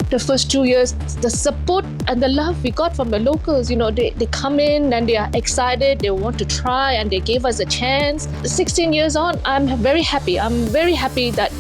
The first 2 years, the support and the love we got from the locals, they come in and they are excited, they want to try, and they gave us a chance. 16 years on, I'm very happy. I'm very happy that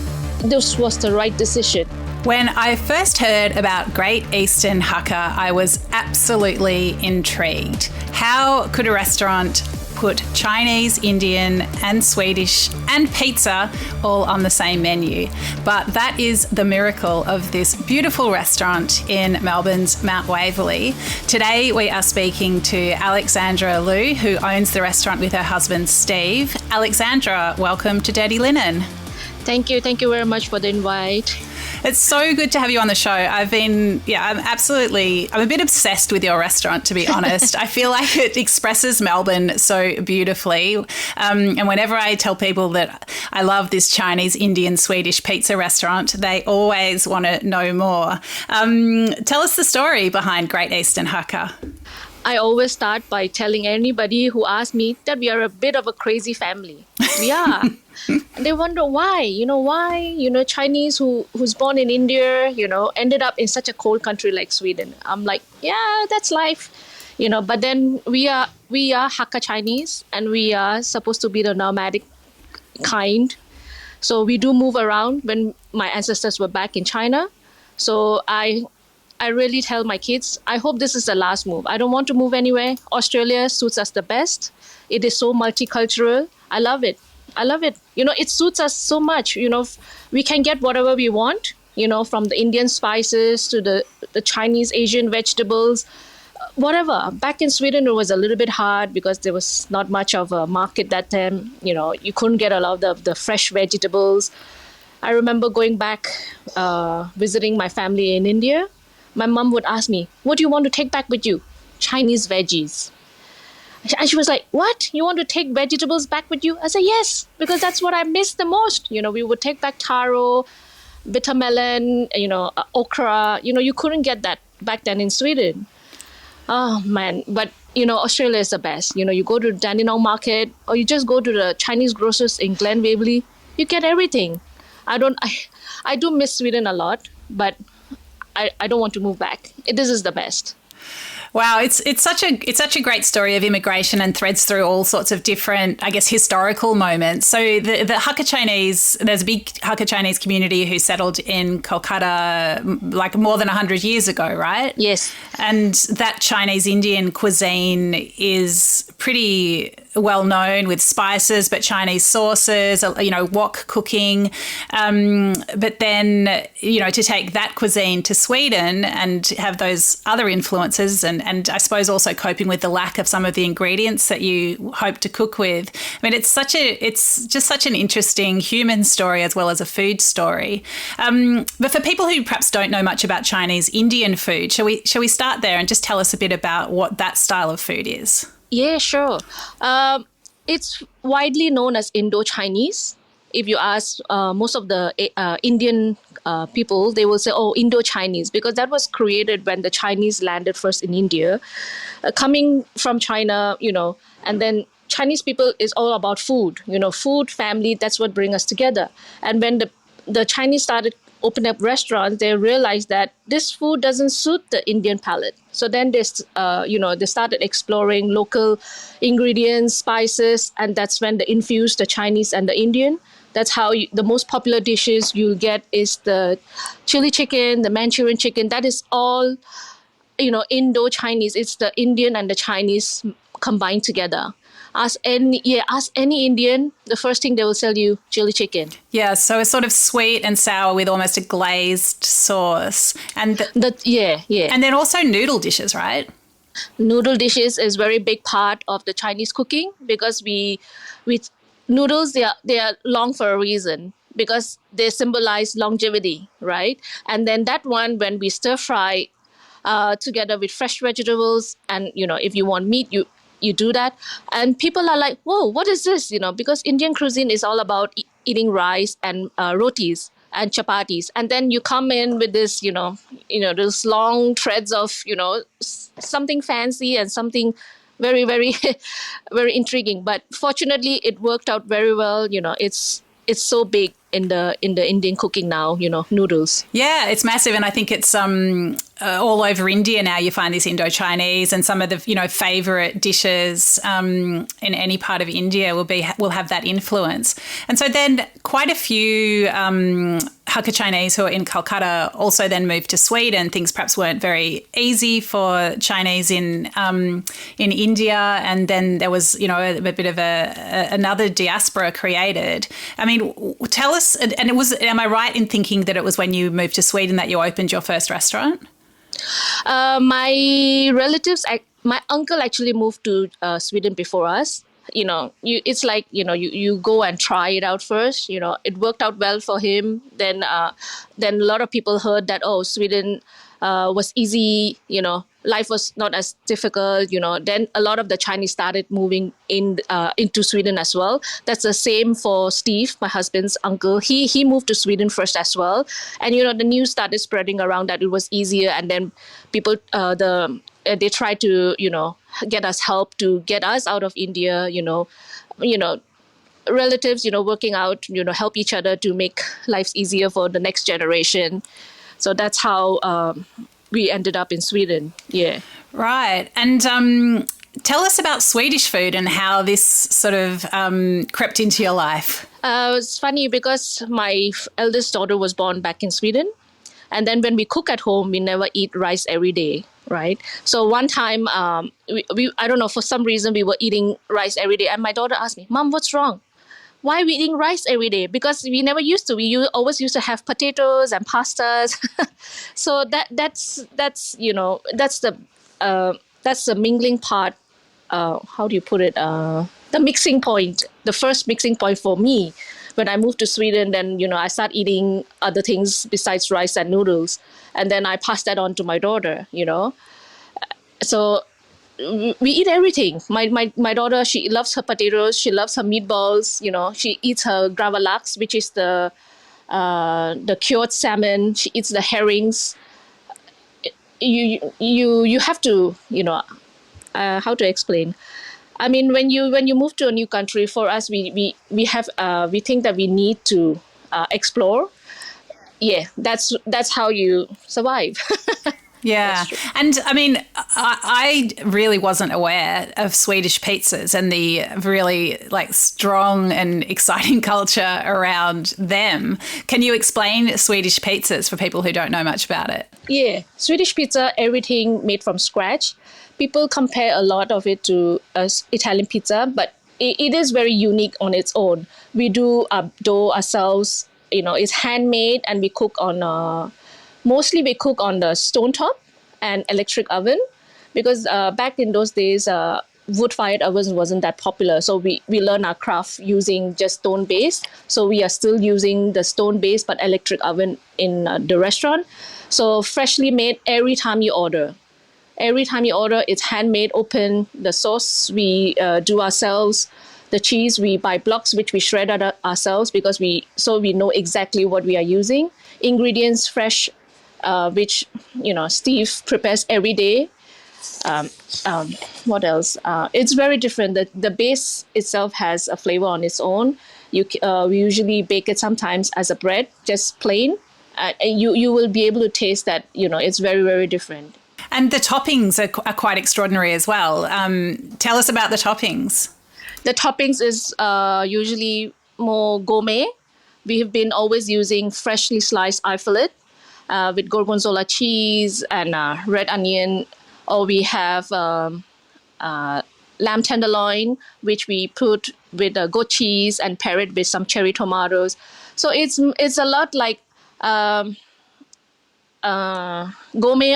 this was the right decision. When I first heard about Great Eastern Hakka, I was absolutely intrigued. How could a restaurant put Chinese, Indian and Swedish and pizza all on the same menu? But that is the miracle of this beautiful restaurant in Melbourne's Mount Waverley. Today we are speaking to Alexandra Liu, who owns the restaurant with her husband Steve. Alexandra, welcome to Dirty Linen. Thank you very much for the invite. It's so good to have you on the show. I'm a bit obsessed with your restaurant, to be honest. I feel like it expresses Melbourne so beautifully. And whenever I tell people that I love this Chinese, Indian, Swedish pizza restaurant, they always want to know more. Tell us the story behind Great Eastern Hakka. I always start by telling anybody who asks me that we are a bit of a crazy family. We are. And they wonder why, Chinese who's born in India, ended up in such a cold country like Sweden. I'm like, yeah, that's life, but then we are Hakka Chinese, and we are supposed to be the nomadic kind. So we do move around when my ancestors were back in China. So I really tell my kids, I hope this is the last move. I don't want to move anywhere. Australia suits us the best. It is so multicultural. I love it. It suits us so much. We can get whatever we want, from the Indian spices to the Chinese, Asian vegetables, whatever. Back in Sweden, it was a little bit hard because there was not much of a market that time. You couldn't get a lot of the fresh vegetables. I remember going back, visiting my family in India. My mom would ask me, what do you want to take back with you? Chinese veggies. And she was like, what? You want to take vegetables back with you? I said, yes, because that's what I miss the most. We would take back taro, bitter melon, okra. You couldn't get that back then in Sweden. Oh, man. But, Australia is the best. You go to Dandenong Market, or you just go to the Chinese grocers in Glen Waverley. You get everything. I do miss Sweden a lot, but I don't want to move back. This is the best. Wow, it's such a great story of immigration and threads through all sorts of different, I guess, historical moments. So the Hakka Chinese, there's a big Hakka Chinese community who settled in Kolkata like more than 100 years ago, right? Yes. And that Chinese Indian cuisine is pretty well known with spices, but Chinese sauces, wok cooking. But then, to take that cuisine to Sweden and have those other influences and I suppose also coping with the lack of some of the ingredients that you hope to cook with. I mean, it's just such an interesting human story as well as a food story. But for people who perhaps don't know much about Chinese Indian food, shall we start there and just tell us a bit about what that style of food is? Yeah, sure. It's widely known as Indo-Chinese. If you ask most of the Indian people, they will say, oh, Indo-Chinese, because that was created when the Chinese landed first in India. Coming from China, and then Chinese people is all about food, food, family, that's what brings us together. And when the Chinese started open up restaurants, they realized that this food doesn't suit the Indian palate. So then they started exploring local ingredients, spices, and that's when they infused the Chinese and the Indian. That's how the most popular dishes you'll get is the chili chicken, the Manchurian chicken. That is all, Indo-Chinese. It's the Indian and the Chinese combined together. Ask any Indian, the first thing they will tell you, chili chicken. Yeah, so it's sort of sweet and sour with almost a glazed sauce. And yeah. And then also noodle dishes, right? Noodle dishes is very big part of the Chinese cooking because with noodles, they are long for a reason because they symbolize longevity, right? And then that one, when we stir fry together with fresh vegetables, and if you want meat, you do that, and people are like, whoa, what is this? Because Indian cuisine is all about eating rice and rotis and chapatis, and then you come in with this, those long threads of, something fancy and something very, very, very intriguing. But fortunately, it worked out very well. It's it's so big in the Indian cooking now, noodles. Yeah, it's massive, and I think it's all over India now. You find this Indo-Chinese, and some of the favorite dishes in any part of India will have that influence. And so then quite a few Hakka Chinese who are in Calcutta also then moved to Sweden. Things perhaps weren't very easy for Chinese in India, and then there was a bit of another diaspora created. I mean, tell us, and am I right in thinking that it was when you moved to Sweden that you opened your first restaurant? My relatives, my uncle actually moved to Sweden before us. It's like, you go and try it out first. It worked out well for him. Then a lot of people heard that, Sweden was easy, life was not as difficult, Then a lot of the Chinese started moving into Sweden as well. That's the same for Steve, my husband's uncle. He moved to Sweden first as well. And, the news started spreading around that it was easier. And then people, they tried to, get us help to get us out of India, relatives, working out, help each other to make lives easier for the next generation. So that's how we ended up in Sweden. Yeah. Right. And tell us about Swedish food and how this sort of crept into your life. It's funny because my eldest daughter was born back in Sweden. And then when we cook at home, we never eat rice every day, right? So one time, we I don't know, for some reason, we were eating rice every day. And my daughter asked me, Mom, what's wrong? Why are we eating rice every day? Because we never used to. We always used to have potatoes and pastas. So that's the mingling part. How do you put it? The mixing point. The first mixing point for me. When I moved to Sweden, then, I started eating other things besides rice and noodles. And then I passed that on to my daughter, So we eat everything. My daughter, she loves her potatoes. She loves her meatballs. She eats her gravlax, which is the cured salmon. She eats the herrings. You have to, how to explain? I mean, when you move to a new country, for us, we think that we need to explore. Yeah, that's how you survive. Yeah. And I mean, I really wasn't aware of Swedish pizzas and the really strong and exciting culture around them. Can you explain Swedish pizzas for people who don't know much about it? Yeah. Swedish pizza, everything made from scratch. People compare a lot of it to Italian pizza, but it is very unique on its own. We do our dough ourselves. It's handmade, and we cook on mostly we cook on the stovetop and electric oven, because back in those days, wood-fired ovens wasn't that popular. So we learn our craft using just stone base. So we are still using the stone base but electric oven in the restaurant. So freshly made every time you order. Every time you order, it's handmade, open. The sauce we do ourselves. The cheese we buy blocks, which we shred ourselves because we know exactly what we are using. Ingredients fresh, which Steve prepares every day. What else? It's very different. The base itself has a flavor on its own. We usually bake it sometimes as a bread, just plain. And you will be able to taste that. It's very, very different. And the toppings are quite extraordinary as well. Tell us about the toppings. The toppings is usually more gourmet. We have been always using freshly sliced eye fillet with gorgonzola cheese and red onion. Or we have lamb tenderloin, which we put with goat cheese and pair it with some cherry tomatoes. So it's a lot like gourmet.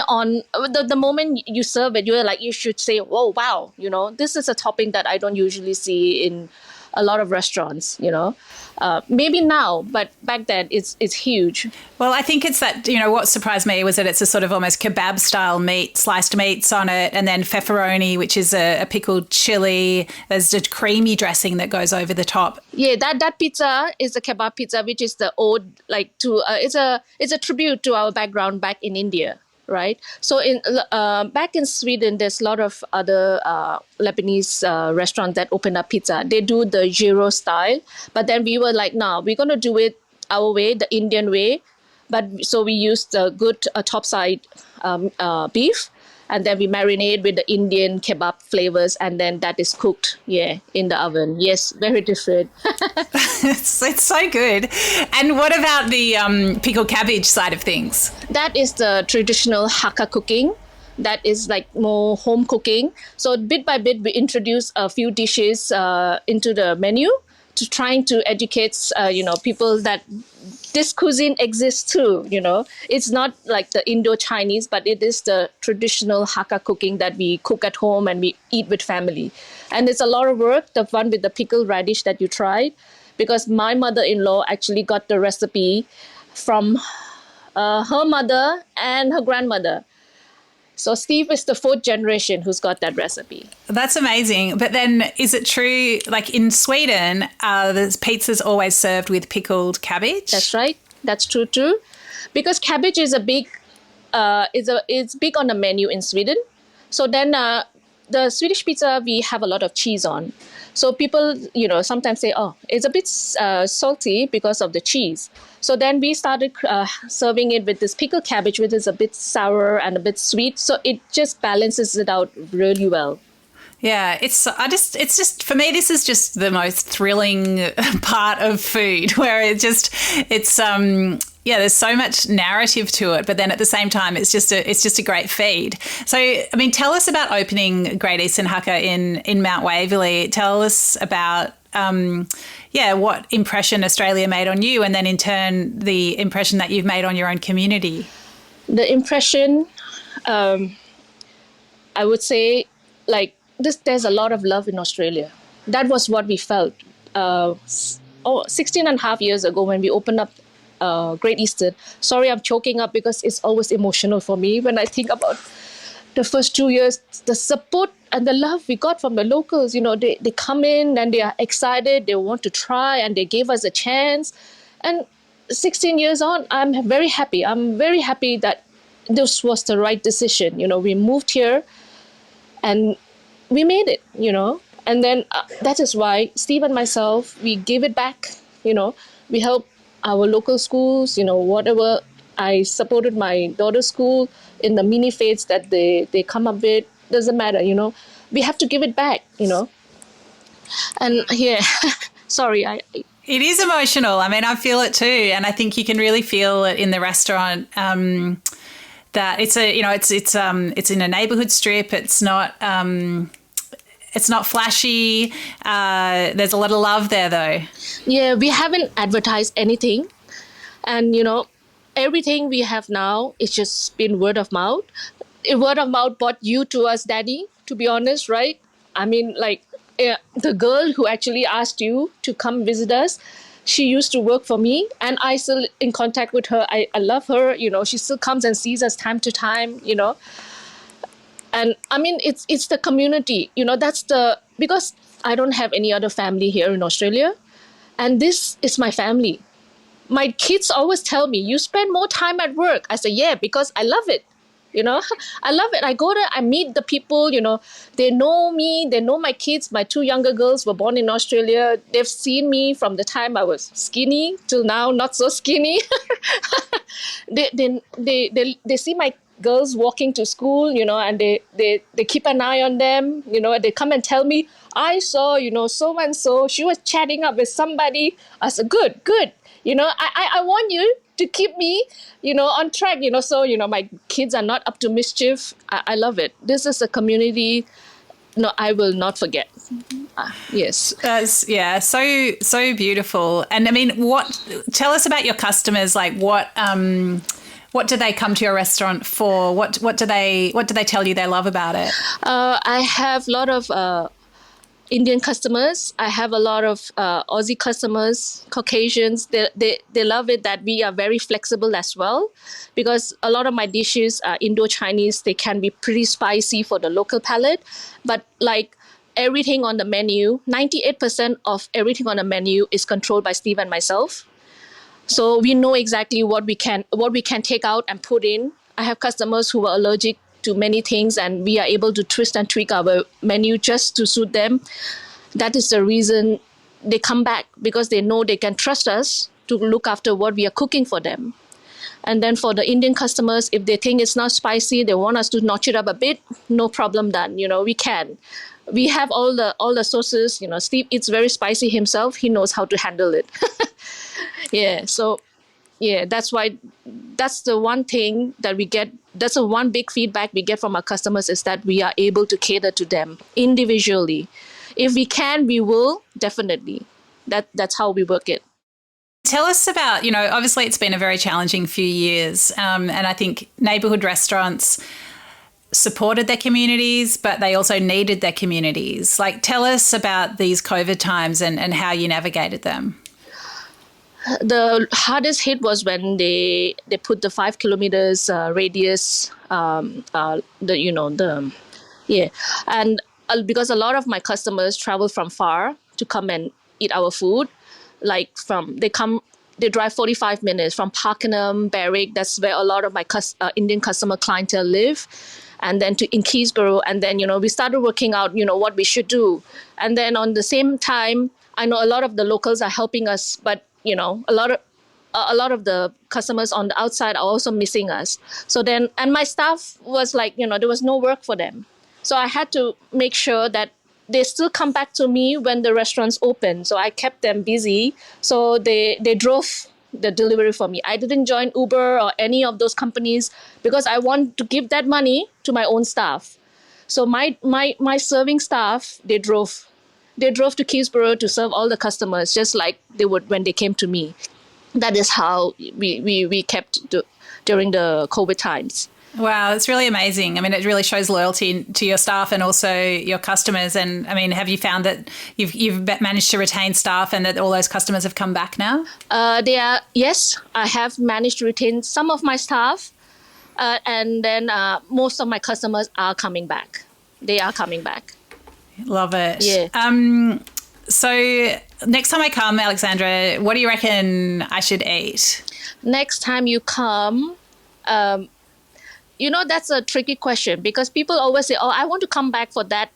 On the moment you serve it, you should say, "Oh wow, this is a topping that I don't usually see in a lot of restaurants." Maybe now, but back then it's huge. Well, I think it's that, what surprised me was that it's a sort of almost kebab style meat, sliced meats on it, and then pepperoni, which is a pickled chili. There's a creamy dressing that goes over the top. Yeah, that pizza is a kebab pizza, which is the ode it's a tribute to our background back in India, right? So in back in Sweden, there's a lot of other Lebanese restaurants that open up pizza. They do the gyro style, but then we were like, nah, we're gonna do it our way, the Indian way. But so we used the good topside beef, and then we marinate with the Indian kebab flavors, and then that is cooked, in the oven. Yes, very different. It's so good. And what about the pickled cabbage side of things? That is the traditional Hakka cooking. That is like more home cooking. So bit by bit, we introduce a few dishes into the menu to trying to educate, people that this cuisine exists too. It's not like the Indo-Chinese, but it is the traditional Hakka cooking that we cook at home and we eat with family. And it's a lot of work. The one with the pickled radish that you tried, because my mother-in-law actually got the recipe from her mother and her grandmother. So Steve is the fourth generation who's got that recipe. That's amazing. But then is it true, like in Sweden, the pizza's always served with pickled cabbage? That's right. That's true too. Because cabbage is it's big on the menu in Sweden. So then the Swedish pizza, we have a lot of cheese on. So people, sometimes say, oh, it's a bit salty because of the cheese. So then we started serving it with this pickled cabbage, which is a bit sour and a bit sweet. So it just balances it out really well. Yeah, it's just for me, this is just the most thrilling part of food, where there's so much narrative to it, but then at the same time, it's just a great feed. So, I mean, tell us about opening Great Eastern Hakka in Mount Waverley. Tell us about what impression Australia made on you, and then in turn the impression that you've made on your own community. The impression, I would say, like there's a lot of love in Australia. That was what we felt 16 and a half years ago when we opened up Great Eastern. Sorry, I'm choking up because it's always emotional for me when I think about the first 2 years, the support and the love we got from the locals. They come in and they are excited, they want to try, and they gave us a chance. And 16 years on, I'm very happy. I'm very happy that this was the right decision. We moved here and we made it, and then that is why Steve and myself, we gave it back. We help our local schools, whatever. I supported my daughter's school in the mini fairs that they come up with. Doesn't matter, we have to give it back, And sorry, It is emotional. I mean, I feel it too, and I think you can really feel it in the restaurant. That it's in a neighbourhood strip. It's not flashy. There's a lot of love there, though. Yeah, we haven't advertised anything, and everything we have now is just been word of mouth. Word of mouth brought you to us, Daddy, to be honest, right? I mean, the girl who actually asked you to come visit us, she used to work for me, and I still in contact with her. I love her, she still comes and sees us time to time, And I mean, it's the community, because I don't have any other family here in Australia, and this is my family. My kids always tell me, you spend more time at work. I say, yeah, because I love it. I love it. I go there, I meet the people, they know me, they know my kids. My two younger girls were born in Australia. They've seen me from the time I was skinny till now, not so skinny. They see my girls walking to school, and they keep an eye on them, they come and tell me, I saw, so-and-so, she was chatting up with somebody. I said, good. I want you to keep me, on track, so, my kids are not up to mischief. I love it. This is a community, I will not forget. Yes. So beautiful. And I mean, tell us about your customers, like what do they come to your restaurant for? What do they tell you they love about it? I have a lot of Indian customers. I have a lot of Aussie customers, Caucasians. They love it that we are very flexible as well, because a lot of my dishes are Indo-Chinese. They can be pretty spicy for the local palate, but like everything on the menu, 98% of everything on the menu is controlled by Steve and myself. So we know exactly what we can take out and put in. I have customers who are allergic to many things, and we are able to twist and tweak our menu just to suit them. That is the reason they come back, because they know they can trust us to look after what we are cooking for them. And then for the Indian customers, if they think it's not spicy, they want us to notch it up a bit, no problem done. We can. We have all the sauces. Steve eats very spicy himself. He knows how to handle it. Yeah. So yeah, that's why that's the one thing that we get. That's the one big feedback we get from our customers, is that we are able to cater to them individually. If we can, we will, definitely. That's how we work it. Tell us about, obviously it's been a very challenging few years, and I think neighbourhood restaurants supported their communities, but they also needed their communities. Like, tell us about these COVID times and how you navigated them. The hardest hit was when they put the 5 kilometers radius, and because a lot of my customers travel from far to come and eat our food. They drive 45 minutes from Pakenham, Berwick. That's where a lot of my Indian customer clientele live. And then in Keysborough. And then, we started working out, what we should do. And then on the same time, I know a lot of the locals are helping us, but, a lot of the customers on the outside are also missing us. So then, and my staff was like, there was no work for them. So I had to make sure that they still come back to me when the restaurants open. So I kept them busy. So they drove the delivery for me. I didn't join Uber or any of those companies because I want to give that money to my own staff. So my serving staff, they drove to Keysborough to serve all the customers, just like they would when they came to me. That is how we kept during the COVID times. Wow, it's really amazing. I mean, it really shows loyalty to your staff and also your customers. And I mean, have you found that you've managed to retain staff and that all those customers have come back now? Yes, I have managed to retain some of my staff, and then most of my customers are coming back. They are coming back. Love it. Yeah. So next time I come, Alexandra, what do you reckon I should eat? Next time you come. That's a tricky question because people always say, I want to come back for that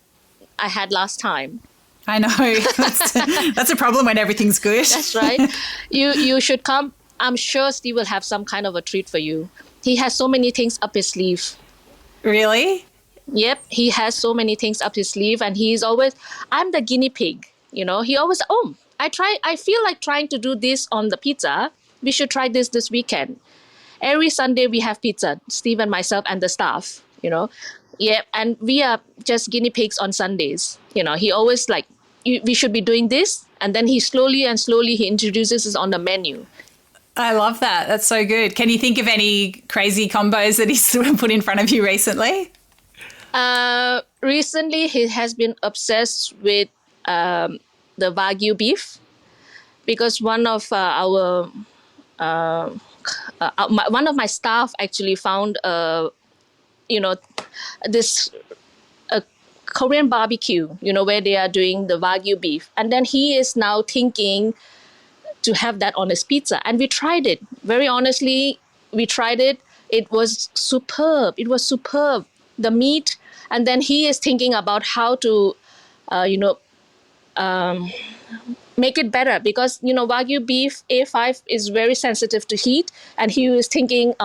I had last time. I know. That's a problem when everything's good. That's right. You should come. I'm sure Steve will have some kind of a treat for you. He has so many things up his sleeve. Really? Yep. He has so many things up his sleeve, and he's always, I'm the guinea pig. He always, I feel like trying to do this on the pizza. We should try this weekend. Every Sunday we have pizza, Steve and myself and the staff, Yeah, and we are just guinea pigs on Sundays. He always like, we should be doing this. And then he slowly he introduces us on the menu. I love that. That's so good. Can you think of any crazy combos that he's put in front of you recently? Recently, he has been obsessed with the Wagyu beef because one of one of my staff actually found, this Korean barbecue, where they are doing the Wagyu beef. And then he is now thinking to have that on his pizza. And we tried it. Very honestly, we tried it. It was superb. The meat. And then he is thinking about how to, make it better because, Wagyu beef A5 is very sensitive to heat. And he was thinking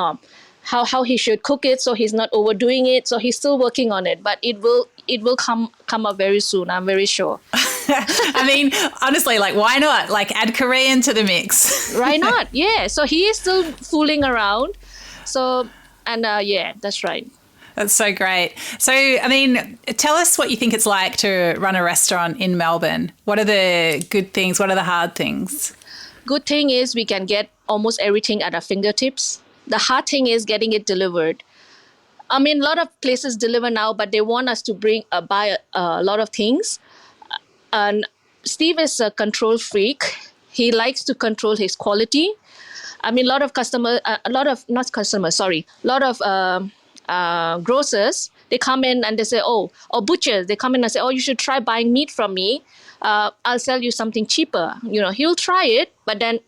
how he should cook it so he's not overdoing it. So he's still working on it, but it will come up very soon. I'm very sure. I mean, honestly, like, why not? Like, add Korean to the mix. Why not? Yeah. So he is still fooling around. So, and yeah, that's right. That's so great. So, I mean, tell us what you think it's like to run a restaurant in Melbourne. What are the good things? What are the hard things? Good thing is we can get almost everything at our fingertips. The hard thing is getting it delivered. I mean, a lot of places deliver now, but they want us to buy a lot of things. And Steve is a control freak. He likes to control his quality. I mean, a lot of grocers, they come in and they say, or butchers, they come in and say, you should try buying meat from me. I'll sell you something cheaper. He'll try it. But then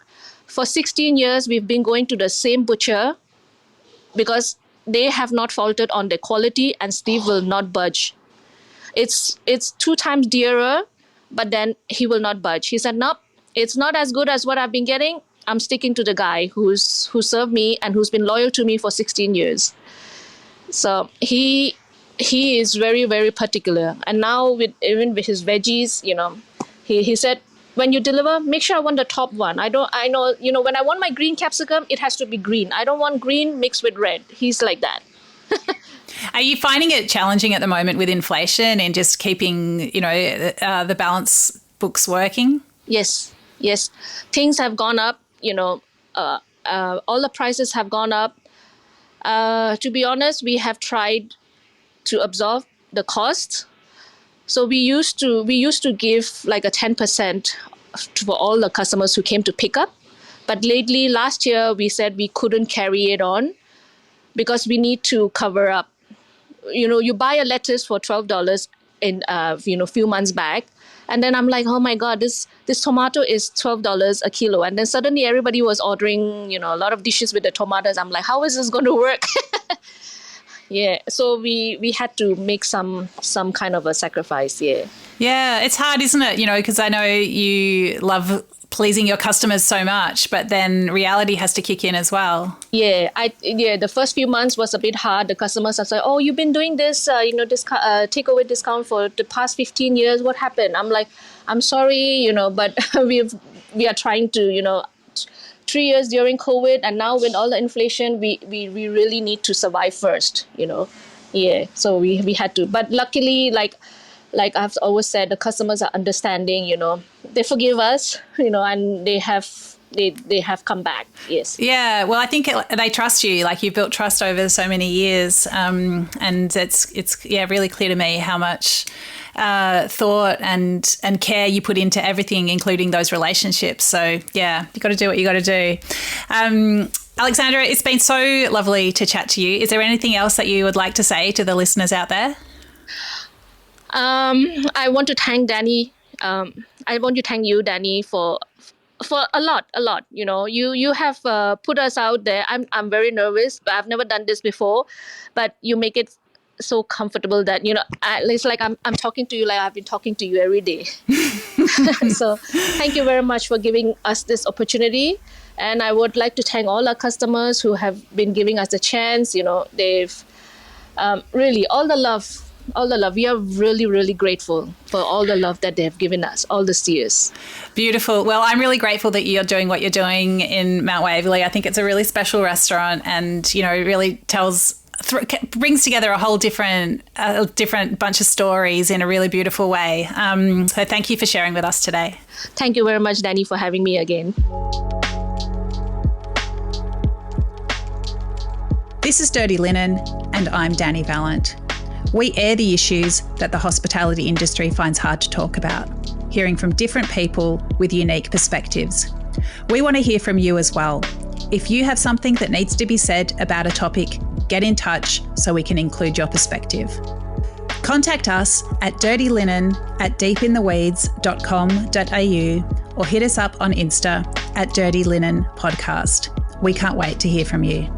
for 16 years, we've been going to the same butcher because they have not faltered on the quality, and Steve will not budge. It's 2 times dearer, but then he will not budge. He said, nope, it's not as good as what I've been getting. I'm sticking to the guy who served me and who's been loyal to me for 16 years. So he is very, very particular. And now even with his veggies, he said, when you deliver, make sure I want the top one. I know, when I want my green capsicum, it has to be green. I don't want green mixed with red. He's like that. Are you finding it challenging at the moment with inflation and just keeping, the balance books working? Yes. Things have gone up, all the prices have gone up. To be honest, we have tried to absorb the cost. So we used to give like a 10% for all the customers who came to pick up. But lately, last year, we said we couldn't carry it on because we need to cover up. You buy a lettuce for $12 in few months back, and then I'm like, oh my God, this tomato is $12 a kilo, and then suddenly everybody was ordering a lot of dishes with the tomatoes. I'm like, how is this going to work? Yeah, so we had to make some kind of a sacrifice. Yeah, it's hard, isn't it? Because I know you love pleasing your customers so much, but then reality has to kick in as well. Yeah, the first few months was a bit hard. The customers are like, oh, you've been doing this, takeaway discount for the past 15 years. What happened? I'm like, I'm sorry, but we are trying to, 3 years during COVID, and now with all the inflation, we really need to survive first, Yeah, so we had to. But luckily, like I've always said, the customers are understanding, they forgive us, and they have come back. Yes. Yeah. Well, I think they trust you. Like, you've built trust over so many years, and it's really clear to me how much thought and care you put into everything, including those relationships. So yeah, you got to do what you got to do. Alexandra, it's been so lovely to chat to you. Is there anything else that you would like to say to the listeners out there? I want to thank Dani. I want to thank you, Dani, for a lot. You have put us out there. I'm very nervous, but I've never done this before. But you make it so comfortable that it's like I'm talking to you like I've been talking to you every day. So thank you very much for giving us this opportunity. And I would like to thank all our customers who have been giving us a chance. They've really all the love. We are really, really grateful for all the love that they have given us all these years. Beautiful. Well, I'm really grateful that you're doing what you're doing in Mount Waverley. I think it's a really special restaurant, and really brings together a whole different bunch of stories in a really beautiful way. So thank you for sharing with us today. Thank you very much, Dani, for having me again. This is Dirty Linen, and I'm Dani Valent. We air the issues that the hospitality industry finds hard to talk about, hearing from different people with unique perspectives. We want to hear from you as well. If you have something that needs to be said about a topic, get in touch so we can include your perspective. Contact us at dirtylinenat deepintheweeds.com.au or hit us up on Insta at Dirty Linen Podcast. We can't wait to hear from you.